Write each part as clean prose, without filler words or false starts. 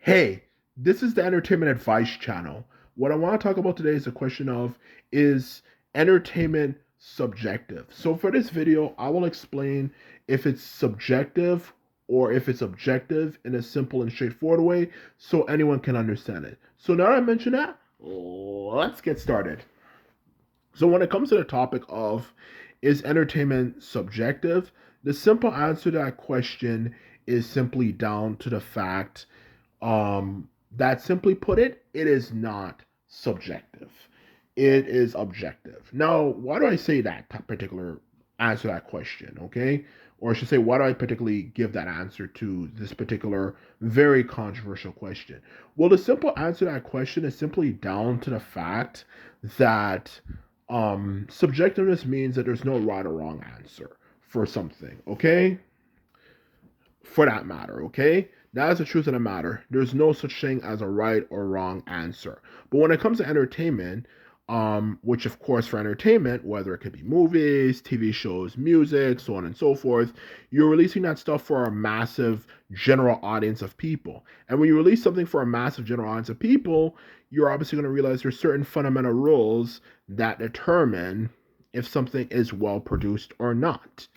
Hey, this is the Entertainment Advice Channel. What I want to talk about today is the question of, is entertainment subjective? So for this video, I will explain if it's subjective or if it's objective in a simple and straightforward way so anyone can understand it. So now that I mention that, let's get started. So when it comes to the topic of, is entertainment subjective? The simple answer to that question is simply down to the fact that, simply put it is not subjective. It is objective. Now, why do I say that particular answer that question? Okay, or I should say, why do I particularly give that answer to this particular very controversial question? Well, the simple answer to that question is simply down to the fact that subjectiveness means that there's no right or wrong answer for something. Okay, for that matter, okay? That is the truth of the matter. There's no such thing as a right or wrong answer. But when it comes to entertainment, which of course for entertainment, whether it could be movies, TV shows, music, so on and so forth, you're releasing that stuff for a massive general audience of people. And when you release something for a massive general audience of people, you're obviously going to realize there's certain fundamental rules that determine if something is well produced or not,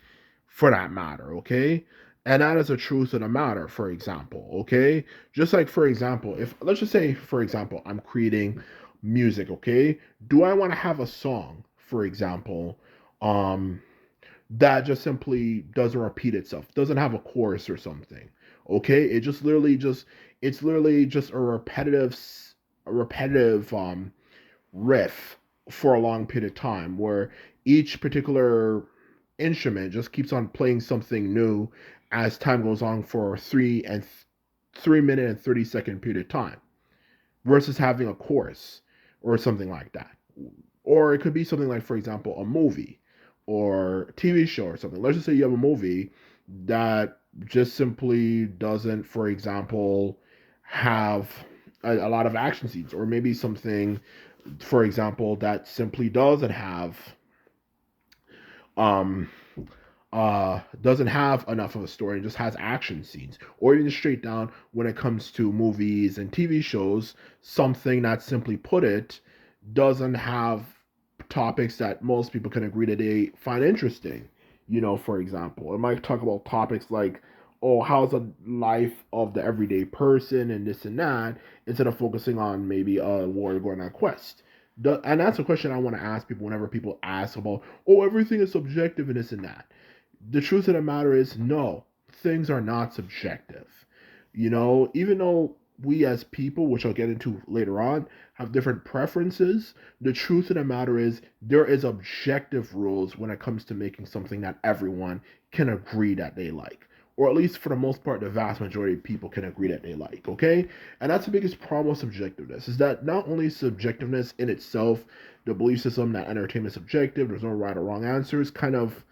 for that matter, okay? And that is the truth of the matter, for example, okay? Just like, for example, if, let's just say, for example, I'm creating music, okay? Do I want to have a song, for example, um, that just simply doesn't repeat itself, doesn't have a chorus or something, okay? It's literally just a repetitive riff for a long period of time where each particular instrument just keeps on playing something new as time goes on for 3 minute and 30-second period of time versus having a chorus or something like that. Or it could be something like, for example, a movie or a TV show or something. Let's just say you have a movie that just simply doesn't, for example, have a lot of action scenes, or maybe something, for example, that simply um doesn't have enough of a story and just has action scenes, or even straight down when it comes to movies and TV shows, something that, simply put it, doesn't have topics that most people can agree that they find interesting. For example, it might talk about topics like, oh, how's the life of the everyday person and this and that, instead of focusing on maybe a warrior going on a quest. And that's a question I want to ask people whenever people ask about, oh, everything is subjective and this and that. The truth of the matter is, no, things are not subjective. Even though we as people, which I'll get into later on, have different preferences, the truth of the matter is there is objective rules when it comes to making something that everyone can agree that they like. Or at least for the most part, the vast majority of people can agree that they like, okay? And that's the biggest problem with subjectiveness, is that not only subjectiveness in itself, the belief system that entertainment is subjective, there's no right or wrong answers, kind of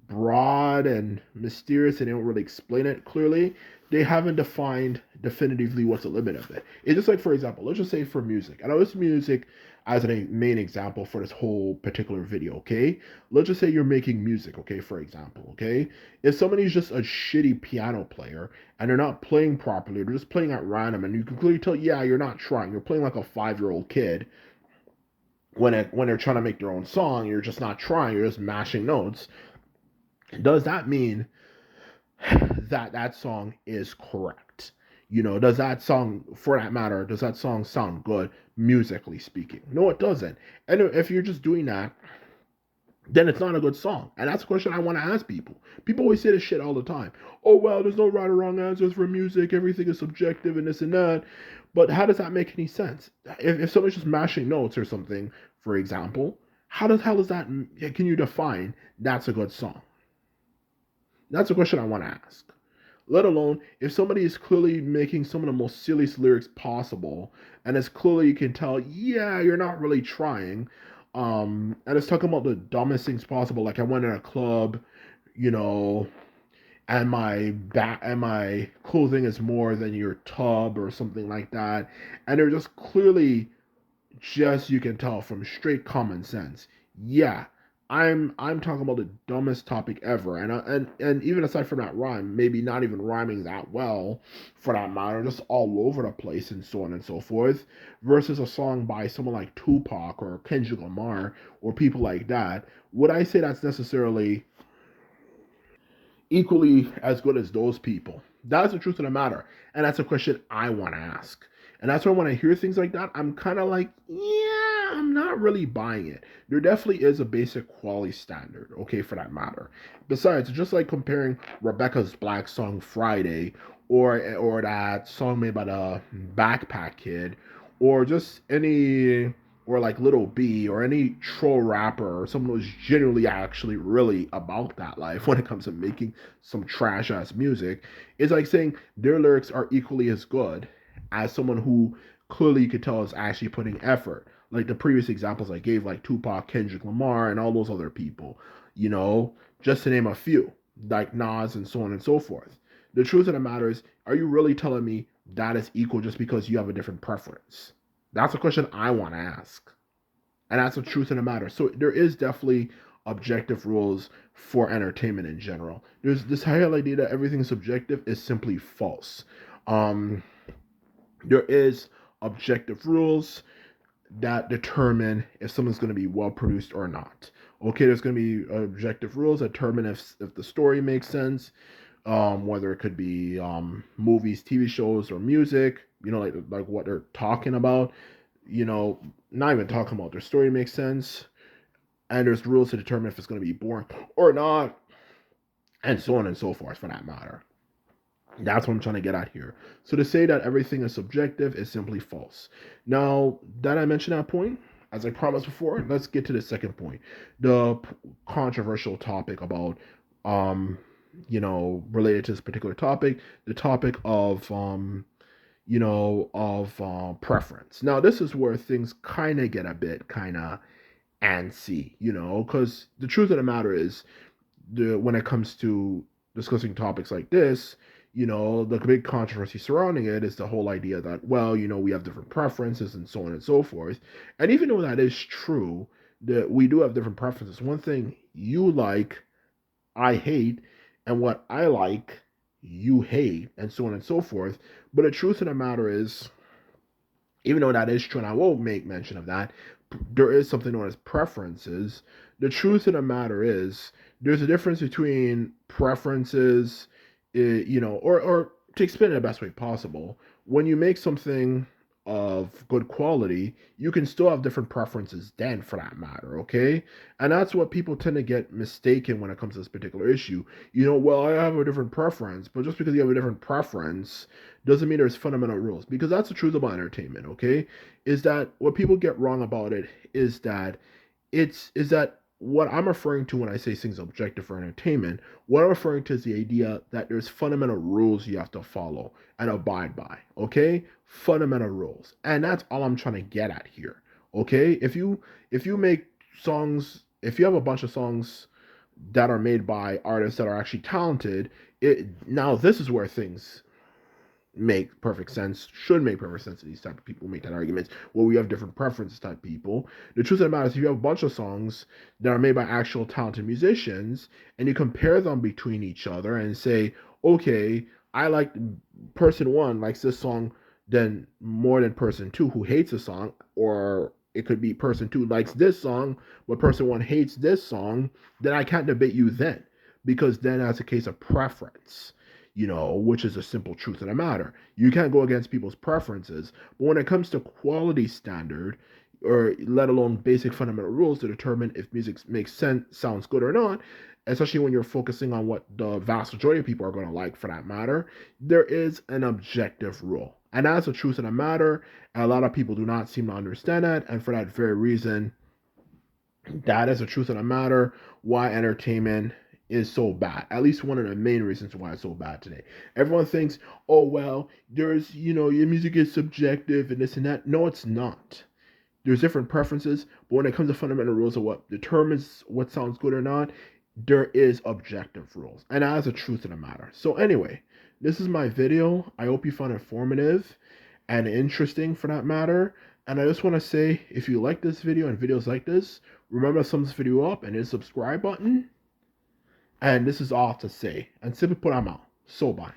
broad and mysterious, and they don't really explain it clearly. They haven't defined definitively what's the limit of it. It's just like, for example, let's just say for music. I know this music as a main example for this whole particular video, okay? Let's just say you're making music, okay, for example, okay? If somebody's just a shitty piano player and they're not playing properly, they're just playing at random, and you can clearly tell, yeah, you're not trying. You're playing like a 5-year-old kid. When they're trying to make their own song, you're just not trying. You're just mashing notes. Does that mean that that song is correct? Does that song, for that matter, does that song sound good musically speaking? No, it doesn't. And if you're just doing that, then it's not a good song. And that's a question I want to ask people. People always say this shit all the time. Oh, well, there's no right or wrong answers for music. Everything is subjective and this and that. But how does that make any sense? If somebody's just mashing notes or something, for example, how does that, can you define that's a good song? That's a question I want to ask. Let alone if somebody is clearly making some of the most silliest lyrics possible, and it's clearly you can tell, yeah, you're not really trying. And it's talking about the dumbest things possible. Like, I went in a club, you know, and my clothing is more than your tub or something like that. And they're just clearly, just, you can tell from straight common sense. Yeah, I'm talking about the dumbest topic ever, and even aside from that rhyme, maybe not even rhyming that well, for that matter, just all over the place and so on and so forth, versus a song by someone like Tupac or Kendrick Lamar or people like that. Would I say that's necessarily equally as good as those people? That's the truth of the matter. And that's a question I want to ask. And that's why when I hear things like that, I'm kind of like, yeah, I'm not really buying it. There definitely is a basic quality standard, okay, for that matter. Besides, just like comparing Rebecca's Black song Friday or that song made by the Backpack Kid or just any or like Little B or any troll rapper or someone who's genuinely actually really about that life when it comes to making some trash ass music, is like saying their lyrics are equally as good as someone who clearly you could tell is actually putting effort. Like the previous examples I gave, like Tupac, Kendrick Lamar, and all those other people, you know, just to name a few, like Nas and so on and so forth. The truth of the matter is, are you really telling me that is equal just because you have a different preference? That's a question I want to ask. And that's the truth of the matter. So there is definitely objective rules for entertainment in general. There's this whole idea that everything subjective is simply false. Um, there is objective rules that determine if someone's going to be well produced or not. Okay, there's going to be objective rules that determine if the story makes sense, whether it could be movies, TV shows, or music. You know, like what they're talking about. You know, not even talking about their story makes sense, and there's rules to determine if it's going to be boring or not, and so on and so forth for that matter. That's what I'm trying to get at here. So to say that everything is subjective is simply false. Now that I mentioned that point, as I promised before, let's get to the second point, the controversial topic about, um, related to this particular topic, the topic of, preference. Now this is where things kind of get a bit kind of antsy, because the truth of the matter is, when it comes to discussing topics like this, the big controversy surrounding it is the whole idea that, well, we have different preferences and so on and so forth. And even though that is true, that we do have different preferences. One thing you like, I hate, and what I like, you hate, and so on and so forth. But the truth of the matter is, even though that is true, and I will make mention of that, there is something known as preferences. The truth of the matter is, there's a difference between preferences, or to explain it the best way possible. When you make something of good quality, you can still have different preferences then, for that matter, okay? And that's what people tend to get mistaken when it comes to this particular issue. Well, I have a different preference, but just because you have a different preference doesn't mean there's fundamental rules, because that's the truth about entertainment, okay? Is that what people get wrong about it is that is that what I'm referring to when I say things objective for entertainment, what I'm referring to is the idea that there's fundamental rules you have to follow and abide by, okay? Fundamental rules. And that's all I'm trying to get at here. Okay? If you make songs, if you have a bunch of songs that are made by artists that are actually talented, now this is where things make perfect sense, should make perfect sense to these type of people who make that argument. Well, we have different preferences type people. The truth of the matter is, if you have a bunch of songs that are made by actual talented musicians and you compare them between each other and say, okay, I like person one likes this song then more than person two who hates the song, or it could be person two likes this song but person one hates this song, then I can't debate you then, because then that's a case of preference, which is a simple truth of the matter. You can't go against people's preferences. But when it comes to quality standard, or let alone basic fundamental rules to determine if music makes sense, sounds good or not, especially when you're focusing on what the vast majority of people are going to like for that matter, there is an objective rule. And that's the truth of the matter. And a lot of people do not seem to understand that. And for that very reason, that is the truth of the matter, why entertainment is so bad. At least one of the main reasons why it's so bad today. Everyone thinks, oh, well, there's, your music is subjective and this and that. No, it's not. There's different preferences, but when it comes to fundamental rules of what determines what sounds good or not, there is objective rules. And that's the truth of the matter. So anyway, this is my video. I hope you found it informative and interesting for that matter. And I just want to say, if you like this video and videos like this, remember to thumbs this video up and hit the subscribe button. And this is all I have to say. And simply put, I'm out. So bye.